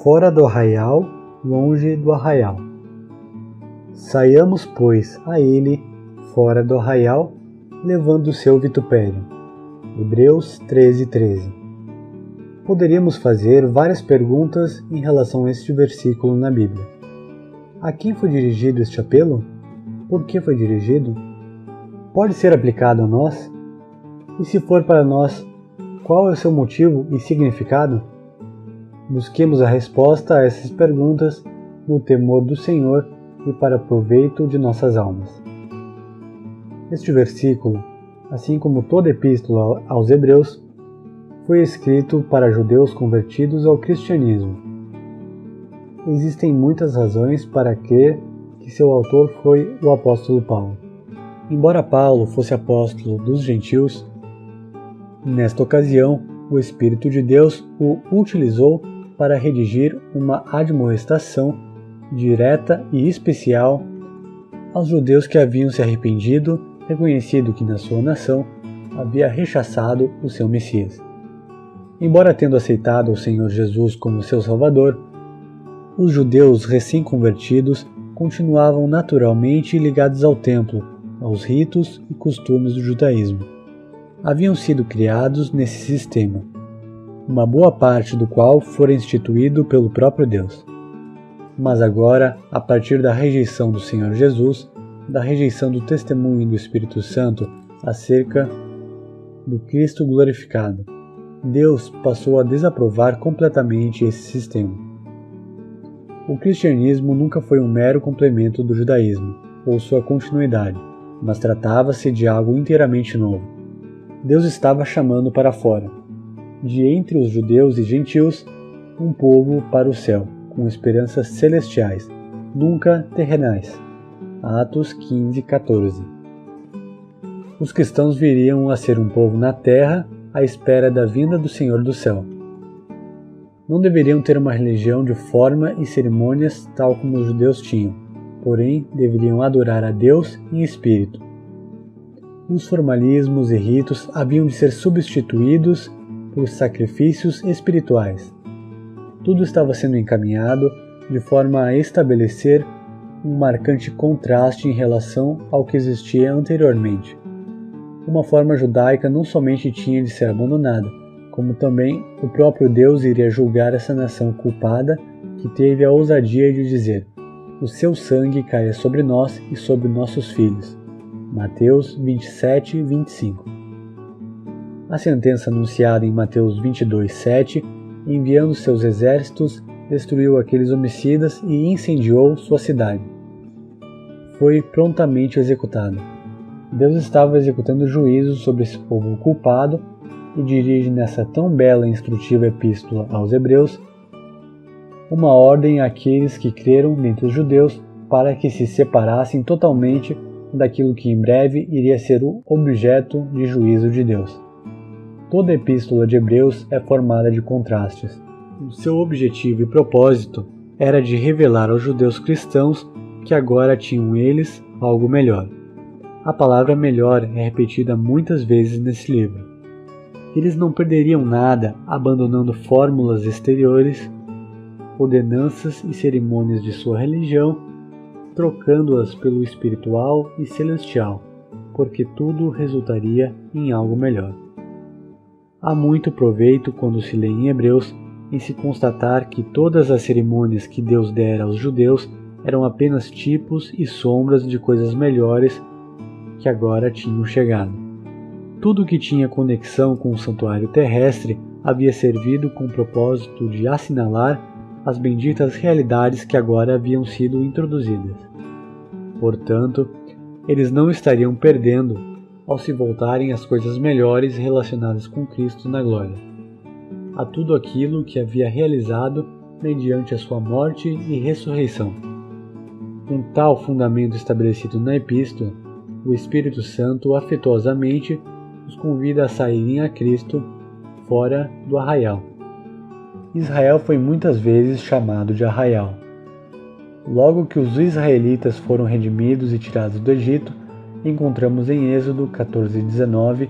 Fora do arraial, longe do arraial. Saiamos, pois, a ele, fora do arraial, levando o seu vitupério. Hebreus 13:13. Poderíamos fazer várias perguntas em relação a este versículo na Bíblia. A quem foi dirigido este apelo? Por que foi dirigido? Pode ser aplicado a nós? E se for para nós, qual é o seu motivo e significado? Busquemos a resposta a essas perguntas no temor do Senhor e para proveito de nossas almas. Este versículo, assim como toda a epístola aos Hebreus, foi escrito para judeus convertidos ao cristianismo. Existem muitas razões para crer que seu autor foi o apóstolo Paulo. Embora Paulo fosse apóstolo dos gentios, nesta ocasião o Espírito de Deus o utilizou para redigir uma admoestação direta e especial aos judeus que haviam se arrependido, reconhecido que na sua nação havia rechaçado o seu Messias. Embora tendo aceitado o Senhor Jesus como seu Salvador, os judeus recém-convertidos continuavam naturalmente ligados ao templo, aos ritos e costumes do judaísmo. Haviam sido criados nesse sistema, uma boa parte do qual fora instituído pelo próprio Deus. Mas agora, a partir da rejeição do Senhor Jesus, da rejeição do testemunho do Espírito Santo acerca do Cristo glorificado, Deus passou a desaprovar completamente esse sistema. O cristianismo nunca foi um mero complemento do judaísmo, ou sua continuidade, mas tratava-se de algo inteiramente novo. Deus estava chamando para fora, de entre os judeus e gentios, um povo para o céu, com esperanças celestiais, nunca terrenais. Atos 15:14. Os cristãos viriam a ser um povo na terra à espera da vinda do Senhor do céu. Não deveriam ter uma religião de forma e cerimônias tal como os judeus tinham, porém deveriam adorar a Deus em espírito. Os formalismos e ritos haviam de ser substituídos por sacrifícios espirituais. Tudo estava sendo encaminhado de forma a estabelecer um marcante contraste em relação ao que existia anteriormente. Uma forma judaica não somente tinha de ser abandonada, como também o próprio Deus iria julgar essa nação culpada que teve a ousadia de dizer: "O seu sangue caia sobre nós e sobre nossos filhos." Mateus 27:25. A sentença anunciada em Mateus 22:7, enviando seus exércitos, destruiu aqueles homicidas e incendiou sua cidade. Foi prontamente executada. Deus estava executando juízo sobre esse povo culpado e dirige nessa tão bela e instrutiva epístola aos Hebreus uma ordem àqueles que creram dentre os judeus para que se separassem totalmente daquilo que em breve iria ser o objeto de juízo de Deus. Toda a epístola de Hebreus é formada de contrastes. O seu objetivo e propósito era de revelar aos judeus cristãos que agora tinham eles algo melhor. A palavra melhor é repetida muitas vezes nesse livro. Eles não perderiam nada abandonando fórmulas exteriores, ordenanças e cerimônias de sua religião, trocando-as pelo espiritual e celestial, porque tudo resultaria em algo melhor. Há muito proveito quando se lê em Hebreus em se constatar que todas as cerimônias que Deus dera aos judeus eram apenas tipos e sombras de coisas melhores que agora tinham chegado. Tudo que tinha conexão com o santuário terrestre havia servido com o propósito de assinalar as benditas realidades que agora haviam sido introduzidas. Portanto, eles não estariam perdendo ao se voltarem às coisas melhores relacionadas com Cristo na glória, a tudo aquilo que havia realizado mediante a sua morte e ressurreição. Com tal fundamento estabelecido na epístola, o Espírito Santo afetuosamente os convida a saírem a Cristo fora do arraial. Israel foi muitas vezes chamado de arraial. Logo que os israelitas foram redimidos e tirados do Egito, encontramos em Êxodo 14:19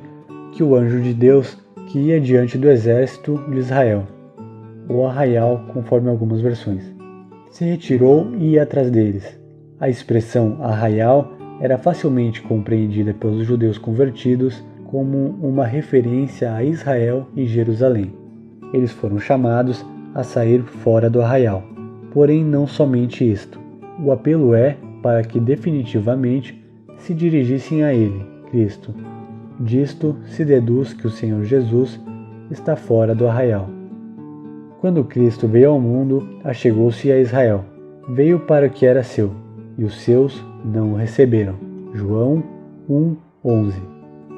que o anjo de Deus que ia diante do exército de Israel. ou arraial, conforme algumas versões. Se retirou e ia atrás deles. A expressão arraial era facilmente compreendida pelos judeus convertidos como uma referência a Israel e Jerusalém. Eles foram chamados a sair fora do arraial. Porém, não somente isto. O apelo é para que definitivamente se dirigissem a Ele, Cristo. Disto se deduz que o Senhor Jesus está fora do arraial. Quando Cristo veio ao mundo, achegou-se a Israel. Veio para o que era seu, e os seus não o receberam. João 1:11.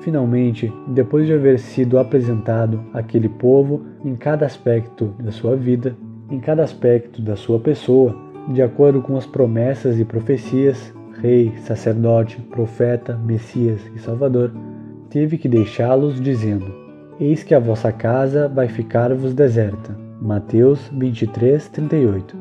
Finalmente, depois de haver sido apresentado àquele povo em cada aspecto da sua vida, em cada aspecto da sua pessoa, de acordo com as promessas e profecias, rei, sacerdote, profeta, Messias e Salvador, teve que deixá-los dizendo: Eis que a vossa casa vai ficar-vos deserta. Mateus 23:38.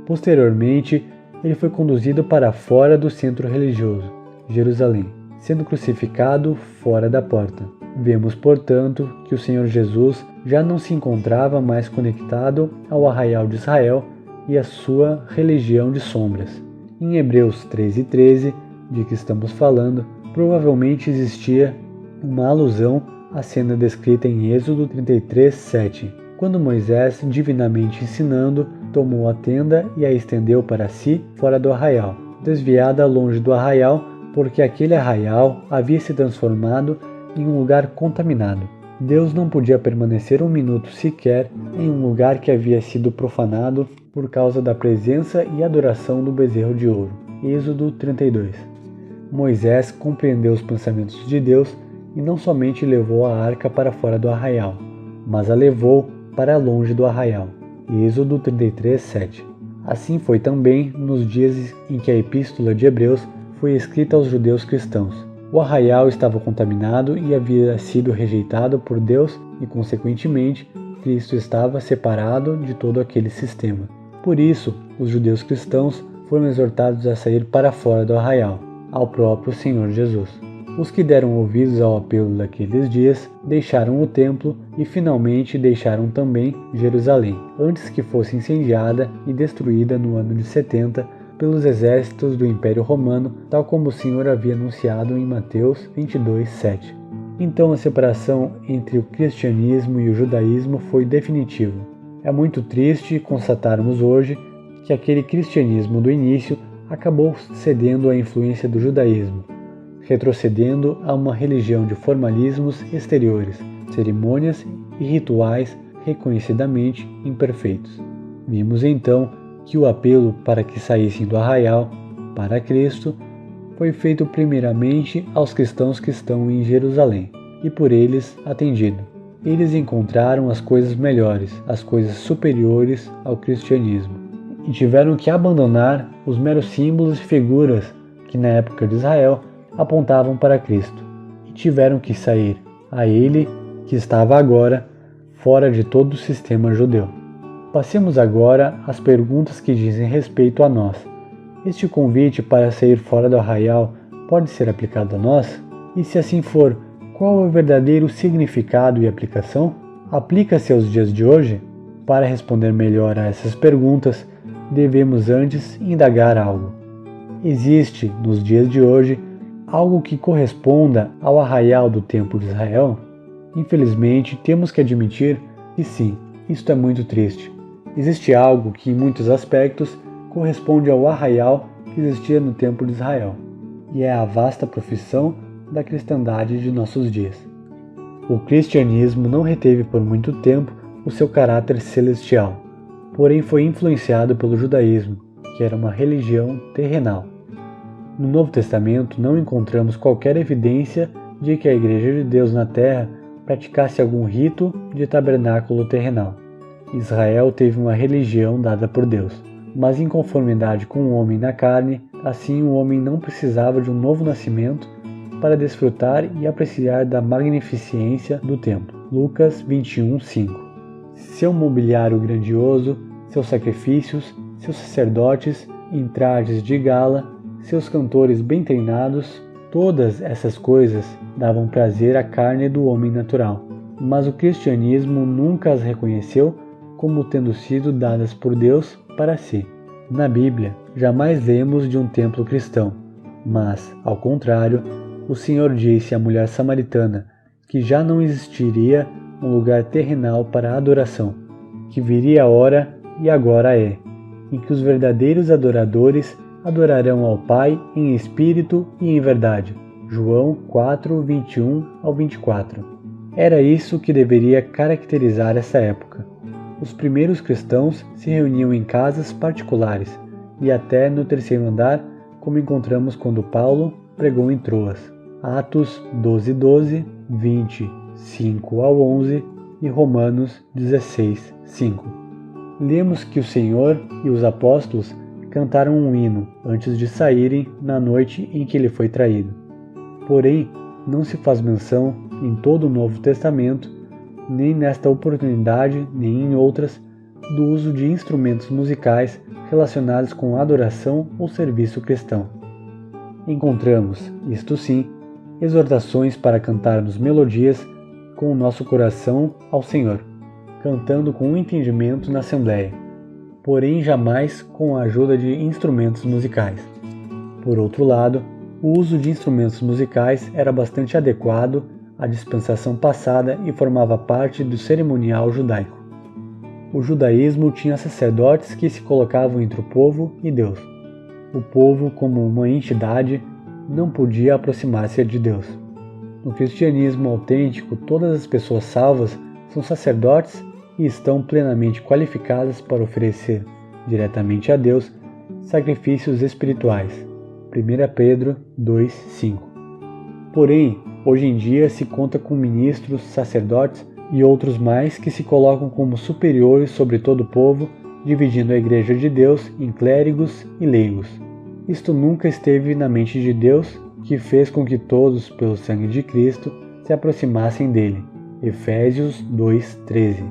Posteriormente, ele foi conduzido para fora do centro religioso, Jerusalém, sendo crucificado fora da porta. Vemos, portanto, que o Senhor Jesus já não se encontrava mais conectado ao arraial de Israel e à sua religião de sombras. Em Hebreus 13:13, de que estamos falando, provavelmente existia uma alusão à cena descrita em Êxodo 33:7, quando Moisés, divinamente ensinando, tomou a tenda e a estendeu para si fora do arraial, desviada longe do arraial, porque aquele arraial havia se transformado em um lugar contaminado. Deus não podia permanecer um minuto sequer em um lugar que havia sido profanado por causa da presença e adoração do bezerro de ouro. Êxodo 32. Moisés compreendeu os pensamentos de Deus e não somente levou a arca para fora do arraial, mas a levou para longe do arraial. Êxodo 33:7. Assim foi também nos dias em que a Epístola de Hebreus foi escrita aos judeus cristãos. O arraial estava contaminado e havia sido rejeitado por Deus e, consequentemente, Cristo estava separado de todo aquele sistema. Por isso, os judeus cristãos foram exortados a sair para fora do arraial, ao próprio Senhor Jesus. Os que deram ouvidos ao apelo daqueles dias deixaram o templo e finalmente deixaram também Jerusalém, antes que fosse incendiada e destruída no ano de 70 pelos exércitos do Império Romano, tal como o Senhor havia anunciado em Mateus 22:7. Então a separação entre o cristianismo e o judaísmo foi definitiva. É muito triste constatarmos hoje que aquele cristianismo do início acabou cedendo à influência do judaísmo, retrocedendo a uma religião de formalismos exteriores, cerimônias e rituais reconhecidamente imperfeitos. Vimos então que o apelo para que saíssem do arraial para Cristo foi feito primeiramente aos cristãos que estão em Jerusalém, e por eles atendido. Eles encontraram as coisas melhores, as coisas superiores ao cristianismo, e tiveram que abandonar os meros símbolos e figuras que na época de Israel apontavam para Cristo, e tiveram que sair a Ele que estava agora fora de todo o sistema judeu. Passemos agora às perguntas que dizem respeito a nós. Este convite para sair fora do arraial pode ser aplicado a nós? E se assim for, qual é o verdadeiro significado e aplicação? Aplica-se aos dias de hoje? Para responder melhor a essas perguntas, devemos antes indagar algo. Existe, nos dias de hoje, algo que corresponda ao arraial do Templo de Israel? Infelizmente, temos que admitir que sim, isto é muito triste. Existe algo que, em muitos aspectos, corresponde ao arraial que existia no Templo de Israel, e é a vasta profissão da cristandade de nossos dias. O cristianismo não reteve por muito tempo o seu caráter celestial, porém foi influenciado pelo judaísmo, que era uma religião terrenal. No Novo Testamento não encontramos qualquer evidência de que a Igreja de Deus na Terra praticasse algum rito de tabernáculo terrenal. Israel teve uma religião dada por Deus, mas em conformidade com o homem na carne, assim o homem não precisava de um novo nascimento para desfrutar e apreciar da magnificência do templo. Lucas 21:5. Seu mobiliário grandioso, seus sacrifícios, seus sacerdotes em trajes de gala, seus cantores bem treinados, todas essas coisas davam prazer à carne do homem natural. Mas o cristianismo nunca as reconheceu como tendo sido dadas por Deus para si. Na Bíblia, jamais lemos de um templo cristão, mas, ao contrário, o Senhor disse à mulher samaritana que já não existiria um lugar terrenal para adoração, que viria a hora, e agora é, em que os verdadeiros adoradores adorarão ao Pai em espírito e em verdade. João 4, 21 ao 24. Era isso que deveria caracterizar essa época. Os primeiros cristãos se reuniam em casas particulares e até no terceiro andar, como encontramos quando Paulo pregou em Troas. Atos 12:12, 20, 5 ao 11 e Romanos 16, 5. Lemos que o Senhor e os apóstolos cantaram um hino antes de saírem na noite em que ele foi traído. Porém, não se faz menção em todo o Novo Testamento, nem nesta oportunidade, nem em outras, do uso de instrumentos musicais relacionados com adoração ou serviço cristão. Encontramos, isto sim, exortações para cantarmos melodias com o nosso coração ao Senhor, cantando com entendimento na Assembleia, porém jamais com a ajuda de instrumentos musicais. Por outro lado, o uso de instrumentos musicais era bastante adequado à dispensação passada e formava parte do cerimonial judaico. O judaísmo tinha sacerdotes que se colocavam entre o povo e Deus. O povo, como uma entidade, não podia aproximar-se de Deus. No cristianismo autêntico, todas as pessoas salvas são sacerdotes e estão plenamente qualificadas para oferecer, diretamente a Deus, sacrifícios espirituais. 1 Pedro 2:5. Porém, hoje em dia se conta com ministros, sacerdotes e outros mais que se colocam como superiores sobre todo o povo, dividindo a Igreja de Deus em clérigos e leigos. Isto nunca esteve na mente de Deus, que fez com que todos, pelo sangue de Cristo, se aproximassem dele. Efésios 2:13.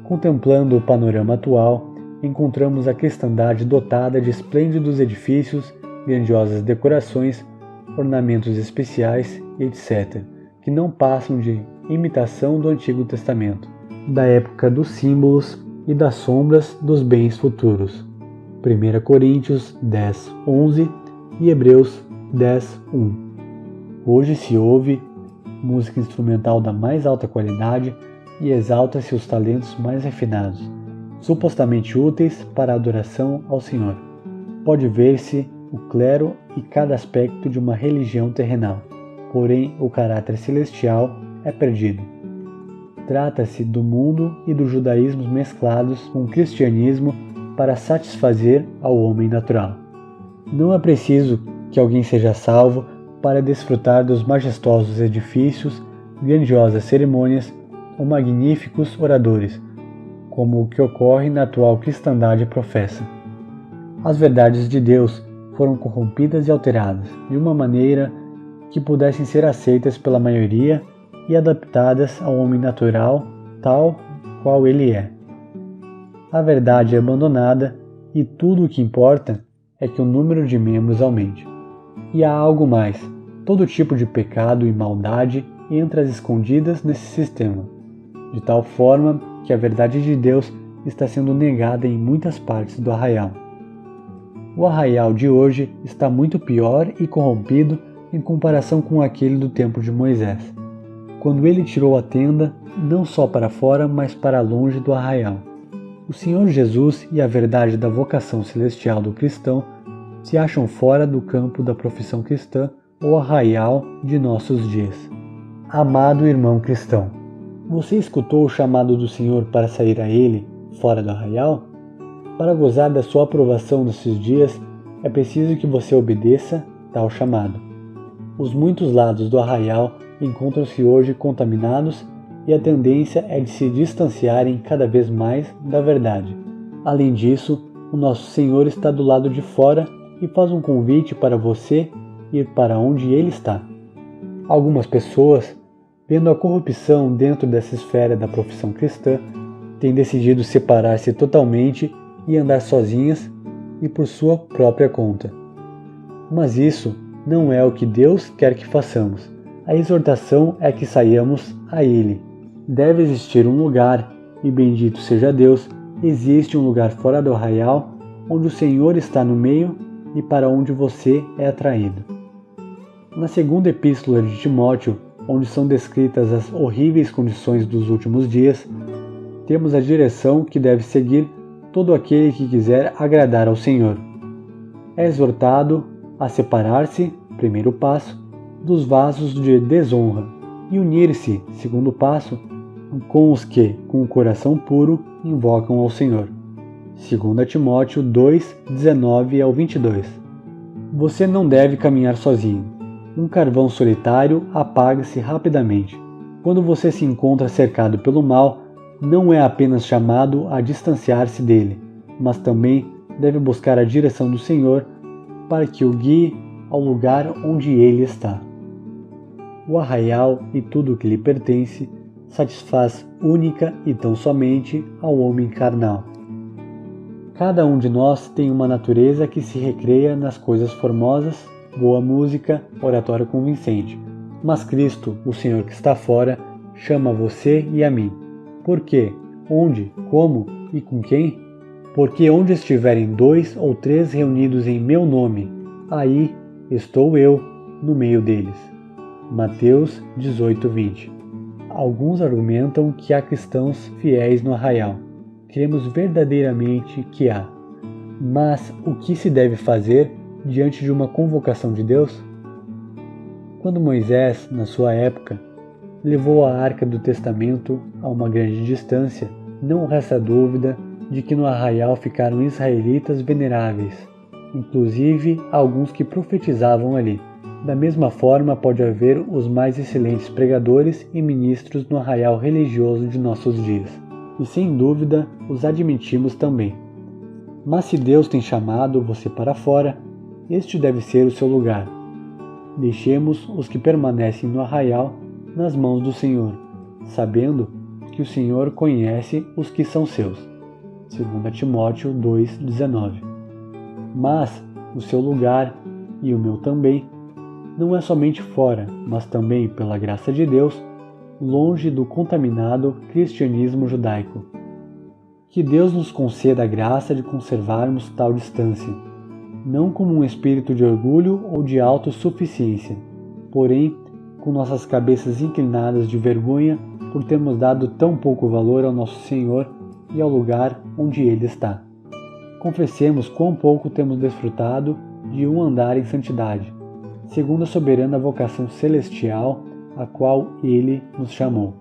Contemplando o panorama atual, encontramos a cristandade dotada de esplêndidos edifícios, grandiosas decorações, ornamentos especiais, etc., que não passam de imitação do Antigo Testamento, da época dos símbolos e das sombras dos bens futuros. 1 Coríntios 10:11 e Hebreus 10:1. Hoje se ouve música instrumental da mais alta qualidade e exalta-se os talentos mais refinados, supostamente úteis para a adoração ao Senhor. Pode ver-se o clero e cada aspecto de uma religião terrenal, porém o caráter celestial é perdido. Trata-se do mundo e do judaísmo mesclados com o cristianismo para satisfazer ao homem natural. Não é preciso que alguém seja salvo para desfrutar dos majestosos edifícios, grandiosas cerimônias ou magníficos oradores, como o que ocorre na atual cristandade professa. As verdades de Deus foram corrompidas e alteradas de uma maneira que pudessem ser aceitas pela maioria e adaptadas ao homem natural, tal qual ele é. A verdade é abandonada e tudo o que importa é que o número de membros aumente. E há algo mais: todo tipo de pecado e maldade entra às escondidas nesse sistema, de tal forma que a verdade de Deus está sendo negada em muitas partes do arraial. O arraial de hoje está muito pior e corrompido em comparação com aquele do tempo de Moisés, quando ele tirou a tenda não só para fora, mas para longe do arraial. O Senhor Jesus e a verdade da vocação celestial do cristão se acham fora do campo da profissão cristã ou arraial de nossos dias. Amado irmão cristão, você escutou o chamado do Senhor para sair a Ele fora do arraial? Para gozar da sua aprovação nesses dias, é preciso que você obedeça tal chamado. Os muitos lados do arraial encontram-se hoje contaminados e a tendência é de se distanciarem cada vez mais da verdade. Além disso, o nosso Senhor está do lado de fora e faz um convite para você ir para onde Ele está. Algumas pessoas, vendo a corrupção dentro dessa esfera da profissão cristã, têm decidido separar-se totalmente e andar sozinhas e por sua própria conta. Mas isso não é o que Deus quer que façamos. A exortação é que saiamos a Ele. Deve existir um lugar, e bendito seja Deus, Existe um lugar fora do arraial, onde o Senhor está no meio e para onde você é atraído. Na segunda epístola de Timóteo, onde são descritas as horríveis condições dos últimos dias, temos a direção que deve seguir todo aquele que quiser agradar ao Senhor. É exortado a separar-se, primeiro passo, dos vasos de desonra e unir-se, segundo passo, com os que, com o coração puro, invocam ao Senhor. 2 Timóteo 2, 19 ao 22. Você não deve caminhar sozinho. Um carvão solitário apaga-se rapidamente. Quando você se encontra cercado pelo mal, não é apenas chamado a distanciar-se dele, mas também deve buscar a direção do Senhor para que o guie ao lugar onde ele está. O arraial e tudo o que lhe pertence satisfaz única e tão somente ao homem carnal. Cada um de nós tem uma natureza que se recreia nas coisas formosas, boa música, oratório convincente. Mas Cristo, o Senhor que está fora, chama você e a mim. Por quê? Onde? Como? E com quem? Porque onde estiverem 2 ou 3 reunidos em meu nome, aí estou eu no meio deles. Mateus 18:20. Alguns argumentam que há cristãos fiéis no arraial. Cremos verdadeiramente que há. Mas o que se deve fazer diante de uma convocação de Deus? Quando Moisés, na sua época, levou a Arca do Testamento a uma grande distância, não resta dúvida de que no arraial ficaram israelitas veneráveis, inclusive alguns que profetizavam ali. Da mesma forma, pode haver os mais excelentes pregadores e ministros no arraial religioso de nossos dias. E sem dúvida, os admitimos também. Mas se Deus tem chamado você para fora, este deve ser o seu lugar. Deixemos os que permanecem no arraial nas mãos do Senhor, sabendo que o Senhor conhece os que são seus. 2 Timóteo 2,19. Mas o seu lugar, e o meu também, não é somente fora, mas também, pela graça de Deus, longe do contaminado cristianismo judaico. Que Deus nos conceda a graça de conservarmos tal distância, não como um espírito de orgulho ou de autossuficiência, porém com nossas cabeças inclinadas de vergonha por termos dado tão pouco valor ao nosso Senhor e ao lugar onde Ele está. Confessemos quão pouco temos desfrutado de um andar em santidade, segundo a soberana vocação celestial a qual Ele nos chamou.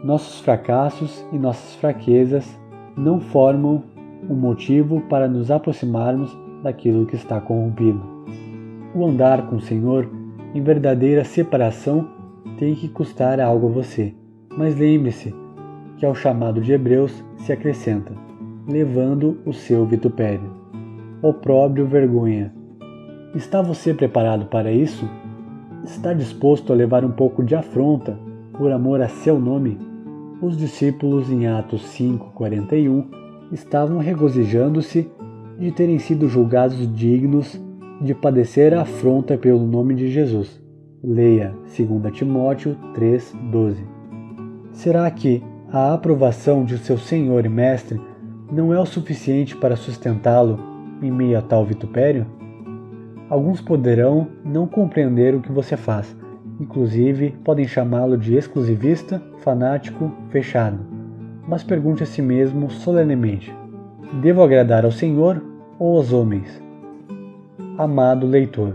Nossos fracassos e nossas fraquezas não formam um motivo para nos aproximarmos daquilo que está corrompido. O andar com o Senhor em verdadeira separação tem que custar algo a você, mas lembre-se que ao chamado de Hebreus se acrescenta, levando o seu vitupério. Opróbrio, vergonha. Está você preparado para isso? Está disposto a levar um pouco de afronta por amor a seu nome? Os discípulos em Atos 5:41 estavam regozijando-se de terem sido julgados dignos de padecer a afronta pelo nome de Jesus. Leia 2 Timóteo 3:12. Será que a aprovação de seu Senhor e Mestre não é o suficiente para sustentá-lo em meio a tal vitupério? Alguns poderão não compreender o que você faz, inclusive podem chamá-lo de exclusivista, fanático, fechado. Mas pergunte a si mesmo solenemente: devo agradar ao Senhor ou aos homens? Amado leitor,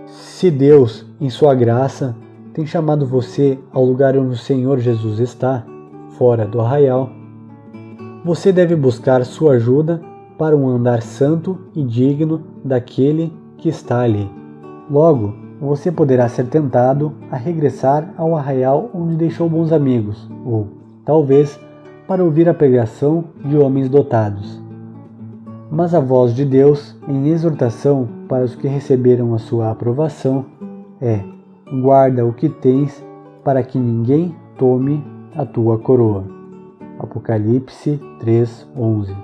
se Deus, em sua graça, tem chamado você ao lugar onde o Senhor Jesus está, fora do arraial, você deve buscar sua ajuda para um andar santo e digno daquele que está ali. Logo, você poderá ser tentado a regressar ao arraial onde deixou bons amigos, ou, talvez, para ouvir a pregação de homens dotados. Mas a voz de Deus, em exortação para os que receberam a sua aprovação, é: guarda o que tens para que ninguém tome a tua coroa. Apocalipse 3:11.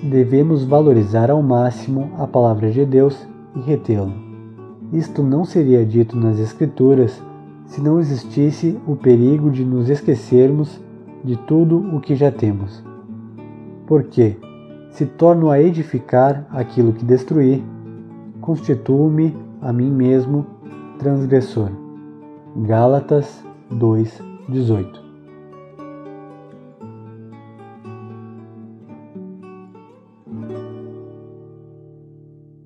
Devemos valorizar ao máximo a palavra de Deus e retê-la. Isto não seria dito nas Escrituras se não existisse o perigo de nos esquecermos de tudo o que já temos. porque, se torno a edificar aquilo que destruí, constituo-me a mim mesmo transgressor. Gálatas 2:18.